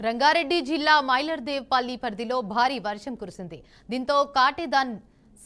రంగారెడ్డి జిల్లా మైలర్దేవ్పల్లి పరిధిలో భారీ వర్షం కురిసింది. దీంతో కాటేదాన్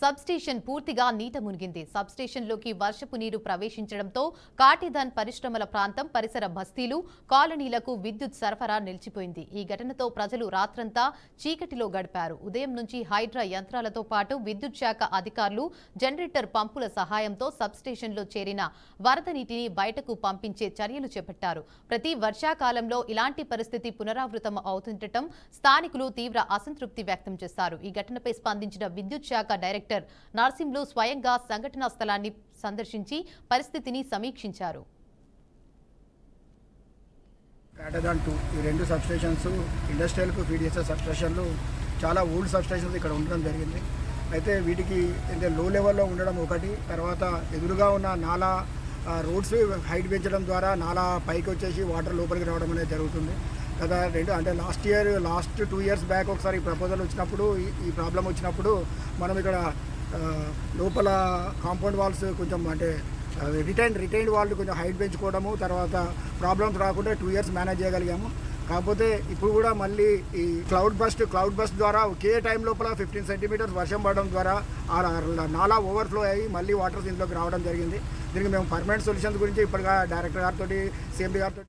సబ్ స్టేషన్ పూర్తిగా నీట మునిగింది. సబ్ స్టేషన్లోకి వర్షపు నీరు ప్రవేశించడంతో కాటేదాన్ పరిశ్రమల ప్రాంతం, పరిసర బస్తీలు, కాలనీలకు విద్యుత్ సరఫరా నిలిచిపోయింది. ఈ ఘటనతో ప్రజలు రాత్రంతా చీకటిలో గడిపారు. ఉదయం నుంచి హైడ్రా యంత్రాలతో పాటు విద్యుత్ శాఖ అధికారులు జనరేటర్ పంపుల సహాయంతో సబ్ స్టేషన్లో చేరిన వరద నీటిని బయటకు పంపించే చర్యలు చేపట్టారు. ప్రతి వర్షాకాలంలో ఇలాంటి పరిస్థితి పునరావృతం అవుతుండటం స్థానికులు తీవ్ర అసంతృప్తి వ్యక్తం చేశారు. ఈ ఘటనపై స్పందించిన విద్యుత్ శాఖ డైరెక్టర్ నర్సింహులు స్వయంగా సంఘటనా స్థలాన్ని సందర్శించి పరిస్థితిని సమీక్షించారు. కాటేదాన్ 2 ఈ రెండు సబ్ స్టేషన్స్ ఇండస్ట్రియల్కు ఫీడ్ చేసే సబ్ స్టేషన్లు చాలా ఓల్డ్ సబ్ స్టేషన్స్ ఇక్కడ ఉండడం జరిగింది. అయితే వీటికి లో లెవెల్లో ఉండడం ఒకటి, తర్వాత ఎదురుగా ఉన్న నాలా రోడ్స్ హైట్ పెంచడం ద్వారా నాలా పైకి వచ్చేసి వాటర్ లోపలికి రావడం అనేది జరుగుతుంది. గత లాస్ట్ 2 ఇయర్స్ బ్యాక్ ఒకసారి ఈ ప్రపోజల్ వచ్చినప్పుడు, ఈ ప్రాబ్లం వచ్చినప్పుడు మనం ఇక్కడ లోపల కాంపౌండ్ వాల్స్ కొంచెం రిటైన్డ్ వాళ్ళు కొంచెం హైట్ పెంచుకోవడము, తర్వాత ప్రాబ్లమ్స్ రాకుండా 2 ఇయర్స్ మేనేజ్ చేయగలిగాము. కాకపోతే ఇప్పుడు కూడా మళ్ళీ ఈ క్లౌడ్ బస్ట్ ద్వారా ఒకే టైం లోపల 15 సెంటీమీటర్స్ వర్షం పడడం ద్వారా నాలా ఓవర్ఫ్లో అయ్యి మళ్ళీ వాటర్స్ ఇంట్లోకి రావడం జరిగింది. దీనికి మేము పర్మనెంట్ సొల్యూషన్స్ గురించి ఇప్పటిగా డైరెక్టర్ గారితో, సిఎండి గారితో